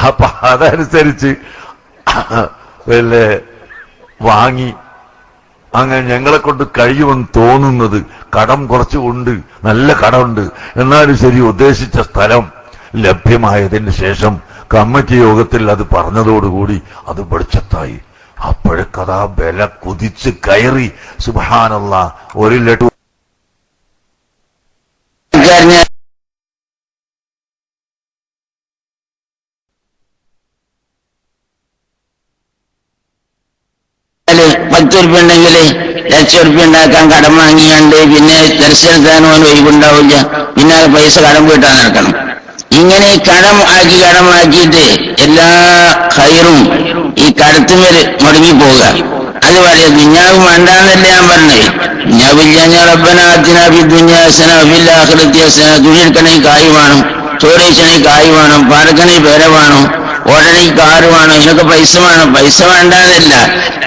അപ്പൊ അതനുസരിച്ച് വാങ്ങി. അങ്ങനെ ഞങ്ങളെ കൊണ്ട് കഴിയുമെന്ന് തോന്നുന്നത്, കടം കുറച്ചുകൊണ്ട്, നല്ല കടമുണ്ട്, എന്നാലും ശരി, ഉദ്ദേശിച്ച സ്ഥലം ലഭ്യമായതിന് ശേഷം കമ്മിറ്റി യോഗത്തിൽ അത് പറഞ്ഞതോടുകൂടി അത് വെളിച്ചത്തായി. അപ്പോഴേക്കതാ വില കുതിച്ച് കയറി. സുബ്ഹാനല്ലാഹ്, 1 ലക്ഷം ₹10 ഉണ്ടെങ്കിൽ ₹1,00,000 ഉണ്ടാക്കാൻ കടം വാങ്ങിയാണ്ട് പിന്നെ ദർശനത്താനും ഒഴിവുണ്ടാവില്ല. പിന്നെ പൈസ കടം വീട്ടാൻ നടക്കണം. ഇങ്ങനെ കടമാക്കിയിട്ട് എല്ലാ ഖൈറും ഈ കടത്തുമേൽ മുടങ്ങിപ്പോവുക. അത് പറയാം, ദുനിയാവ് വേണ്ടാന്നല്ലേ ഞാൻ പറഞ്ഞത്. ദുനിയാവില്ല റബ്ബന ആതിനാ ഫിദ്ദുനിയാ ഹസന വഫിൽ ആഖിറതി ഹസന. തുണിയെടുക്കണേ കായ് വേണം, ചോറയിച്ചണേ കായ് വേണം, പാർക്കണേ പെര വേണം, ഓടണേ കാറ് വേണം, ഇതിനൊക്കെ പൈസ വേണം. പൈസ വേണ്ടാന്നല്ല,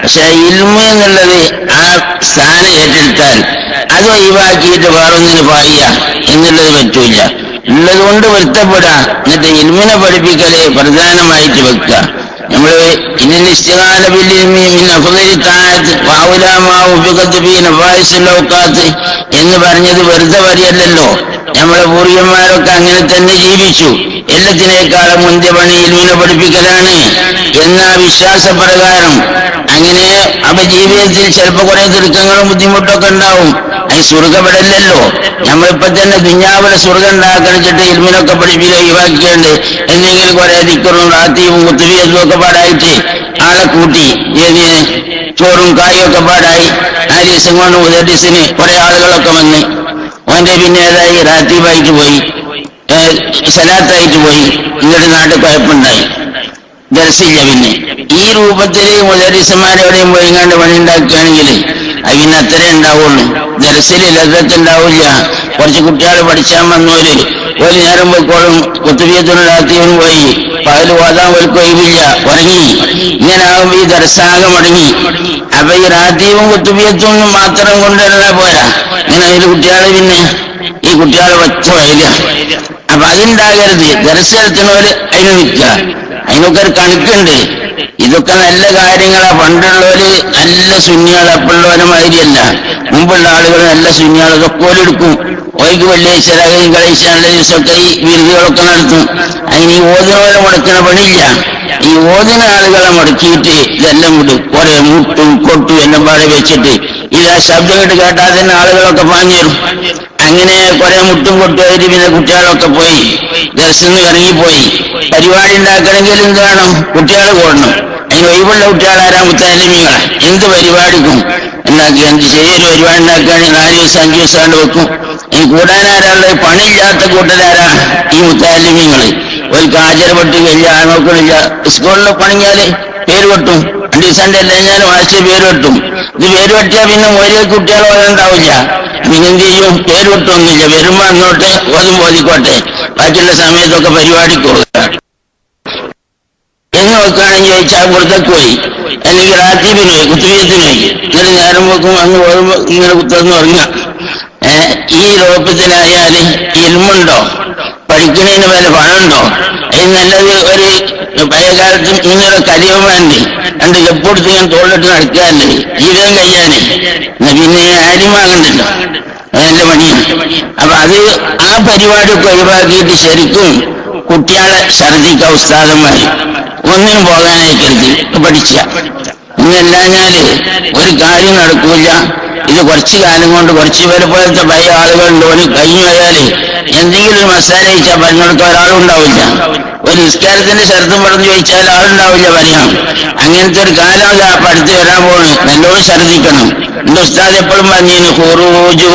പക്ഷെ ഇൽമ് എന്നുള്ളത് ആ സ്ഥാനം ഏറ്റെടുത്താൽ അത് ഒഴിവാക്കിയിട്ട് വേറൊന്നിന് പായ എന്നുള്ളത് പറ്റൂല. ഉള്ളത് കൊണ്ട് വരുത്തപ്പെടാ. എന്നിട്ട് ഇൽമിനെ പഠിപ്പിക്കല് പ്രധാനമായിട്ട് വെക്കുക. നമ്മള് ഇന്നലെ ഇസ്തിഗാന ബിൽ ഇൽമി മിൻ അഫ്ളലി തആത്ത് വഅൗലാ മാ ഉഫിഖത് ഫീ നഫായിസിൽ ഔഖാത്ത് എന്ന് പറഞ്ഞത് വെറുതെ പറയല്ലല്ലോ. നമ്മളെ പൂർവ്വന്മാരൊക്കെ അങ്ങനെ തന്നെ ജീവിച്ചു. എല്ലാത്തിനേക്കാളും മുന്തിയ പണി ഇൽമിനെ പഠിപ്പിക്കലാണ് എന്ന വിശ്വാസപ്രകാരം അങ്ങനെ അവ ജീവിതത്തിൽ ചിലപ്പോ കുറെ ദുഃഖങ്ങളും ബുദ്ധിമുട്ടൊക്കെ ഉണ്ടാവും. അത് സ്വർഗപ്പെടല്ലല്ലോ. നമ്മളിപ്പോ തന്നെ ദുനിയാവിലെ സ്വർഗം ഉണ്ടാക്കണിച്ചിട്ട് ഇൽമിനൊക്കെ പഠിപ്പിക്കുക ഒഴിവാക്കിയുണ്ട്. എന്തെങ്കിലും കുറെ ദിക്കറും റാത്തീവും കുത്തുബിയതും ഒക്കെ പാടായിട്ട് ആളെ കൂട്ടി ചോറും കായും ഒക്കെ പാടായി 4 ദിവസം കൊണ്ട് മുദരിസിന് കുറെ ആളുകളൊക്കെ വന്ന് ഓന്റെ പിന്നെ ഏതായി റാത്തീവായിട്ട് പോയി, സലാത്തായിട്ട് പോയി. ഇങ്ങോട്ട് നാട്ടിൽ കുഴപ്പമുണ്ടായി, ദർസില്ല. പിന്നെ ഈ രൂപത്തിൽ മുദരിസന്മാരെവിടെയും പോയി കണ്ട് പണി ഉണ്ടാക്കുകയാണെങ്കിൽ അതിന് അത്രേ ഉണ്ടാവുള്ളൂ. ദർസിൽ ലദ്ദത്തുണ്ടാവില്ല. കുറച്ച് കുട്ടികൾ പഠിച്ചാൻ വന്നവര് ഒരു നേരം പോയിക്കോളും, കുത്തുബിയത്തും റാത്തീവിനും പോയി, പകല് ഓതാൻ പോലും ഒഴിവില്ല, ഉറങ്ങി. ഇങ്ങനെ ആകുമ്പോ ഈ ദർസാകെ മുടങ്ങി. അപ്പൊ ഈ റാത്തീവും കുത്തുബിയത്തും മാത്രം കൊണ്ടുവരുന്ന പോരാ. ഇങ്ങനെ അതിൽ കുട്ടികളെ പിന്നെ ഈ കുട്ടികളെ വെച്ച വരിക. അപ്പൊ അതുണ്ടാകരുത്. ദർശനത്തിനോര് അതിന് നിൽക്കുക. അതിനൊക്കെ ഒരു കണക്കുണ്ട്. ഇതൊക്കെ നല്ല കാര്യങ്ങളാ. പണ്ടുള്ളവര് നല്ല സുന്നികൾ, അപ്പോഴുള്ളവരെ മാതിരിയല്ല. മുമ്പുള്ള ആളുകൾ നല്ല സുന്നികൾ, ഇതൊക്കെ ഓലെടുക്കും. ഓയ്ക്ക് വെള്ളിയാഴ്ച കളിച്ച നല്ല ദിവസമൊക്കെ ഈ വിരുന്നുകളൊക്കെ നടത്തും. അതിന് ഈ ഓതിനോലെ മുടക്കണ പണിയില്ല. ഈ ഓതിന ആളുകളെ മുടക്കിയിട്ട് ഇതെല്ലാം വിടും. കുറെ മുട്ടും കൊട്ടും എല്ലാം പാടെ വെച്ചിട്ട് ഇത് ആ ശബ്ദം കേട്ട് കേട്ടാൽ തന്നെ ആളുകളൊക്കെ പാഞ്ഞേറും. അങ്ങനെ കുറെ മുട്ടും കൊട്ടുമായിട്ട് പിന്നെ കുട്ടികളൊക്കെ പോയി ദർശനം ഇറങ്ങിപ്പോയി. പരിപാടി ഉണ്ടാക്കണമെങ്കിൽ എന്ത് വേണം? കുട്ടികൾ കൂടണം. അതിന് ഒഴിവുള്ള കുട്ടികളാരാ? മുത്തഅല്ലിമീങ്ങളാ. എന്ത് പരിപാടിക്കും ഉണ്ടാക്കി എന്ത് ചെറിയൊരു പരിപാടി ഉണ്ടാക്കുകയാണെങ്കിൽ 4 ദിവസം 5 ദിവസം കൊണ്ട് വെക്കും. ഈ കൂടാനാരാളുടെ പണിയില്ലാത്ത കൂട്ടരാരാ? ഈ മുത്തഅല്ലിമീങ്ങള്. ഒരു ഹാജർപ്പെട്ട് വലിയ നോക്കണില്ല. സ്കൂളിൽ പണിഞ്ഞാല് പേര് വെട്ടും. 2 ദിവസം എല്ലാം മാസ്റ്റർ പേര് വെട്ടും. ഇത് പേര് വെട്ടിയാൽ പിന്നെ ഓരോ കുട്ടികൾ ഓരോണ്ടാവില്ല. പിന്നെന്ത് ചെയ്യും? പേര് വെട്ടൊന്നുമില്ല. വരുമ്പോ അങ്ങോട്ട് ഓതിക്കോട്ടെ, ബാക്കിയുള്ള സമയത്തൊക്കെ പരിപാടിക്ക് പോകുക എന്ന് നോക്കുകയാണെങ്കിൽ ചോദിച്ചാൽ പുറത്തേക്ക് പോയി, അല്ലെങ്കിൽ റാത്തീബിന് പോയി, കുത്തുബിയത്തിന് പോയി. ഇങ്ങനെ നേരം വെക്കും, അങ്ങ് ഓർമ്മ ഇങ്ങനെ കുത്തുന്ന ഉറങ്ങുക. ഈ രൂപത്തിലായാല് ഇൽമുണ്ടോ? പഠിക്കുന്നതിന് വല്ല പണമുണ്ടോ? അതിന് നല്ലത് ഒരു പഴയകാലത്ത് ഇങ്ങനെ കരിയമാണ്ട് 2 ചെപ്പെടുത്ത് ഞാൻ തോളിട്ട് നടക്കാല്ലേ ജീവിതം കഴിയാന്. പിന്നെ ആര്യമാകണ്ടല്ലോ, നല്ല പണിയാണ്. അപ്പൊ അത് ആ പരിപാടിയൊക്കെ ഒഴിവാക്കിയിട്ട് ശരിക്കും കുട്ടികളെ ഛർദിക്കുക. ഉസ്താദന്മാര് ഒന്നിനും പോകാനായിക്കരുത്. പഠിച്ച ഇന്നല്ലാഞ്ഞാല് ഒരു കാര്യം നടക്കൂല. ഇത് കുറച്ചു കാലം കൊണ്ട് കുറച്ചു പേരെ പോലത്തെ പഴയ ആളുകളുണ്ട്. ഒരു കഴിഞ്ഞു പോയാല് എന്തെങ്കിലും ഒരു മസാല ചോദിച്ചാൽ പറഞ്ഞു കൊടുക്കാൻ ഒരാളുണ്ടാവില്ല. ഒരു നിസ്കാരത്തിന്റെ ശർത്തും പറഞ്ഞു ചോദിച്ചാൽ ആളുണ്ടാവില്ല പറയാം. അങ്ങനത്തെ ഒരു കാലം അടുത്ത് വരാൻ പോണ്. നല്ലോണം ഛർദിക്കണം. എന്റെ ഉസ്താദ് എപ്പോഴും പറഞ്ഞു, ഖുറൂജു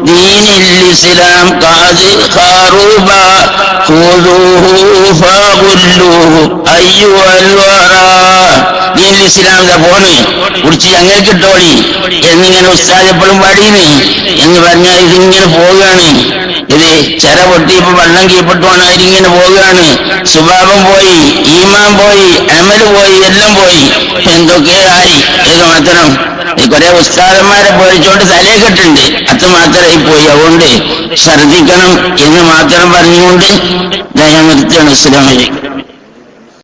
ദീനിൽ ഇസ്ലാം ഖാദി ഖാറൂബ ഖുദൂഹു ഫഖുല്ലൂഹു അയ്യുൽ വറാ. ദീനിൽ ഇസ്ലാം ദാ പോണ്, കുറിച്ച് ഞങ്ങൾക്ക് ഇട്ടോളി എന്നിങ്ങനെ ഉസ്താദ് എപ്പോഴും പാടീന് എന്ന് പറഞ്ഞാൽ ഇതിങ്ങനെ പോവുകയാണ്. ഇത് ചെറ പൊട്ടിയപ്പോ വെള്ളം കീഴ്പ്പെട്ടുകൊണ്ട് അതിങ്ങനെ പോവുകയാണ്. സ്വഭാവം പോയി, ഈമാൻ പോയി, അമല് പോയി, എല്ലാം പോയി. എന്തൊക്കെ ആയി. ഇത് മാത്രം കുറെ ഉസ്താദന്മാരെ പോയിച്ചോണ്ട് തലയെ കെട്ടുണ്ട്. അത് മാത്രമായി പോയി. അതുകൊണ്ട് ഛർദിക്കണം എന്ന് മാത്രം പറഞ്ഞുകൊണ്ട് ഞാൻ നിർത്തുകയാണ്. അസ്സലാമു അലൈക്കും.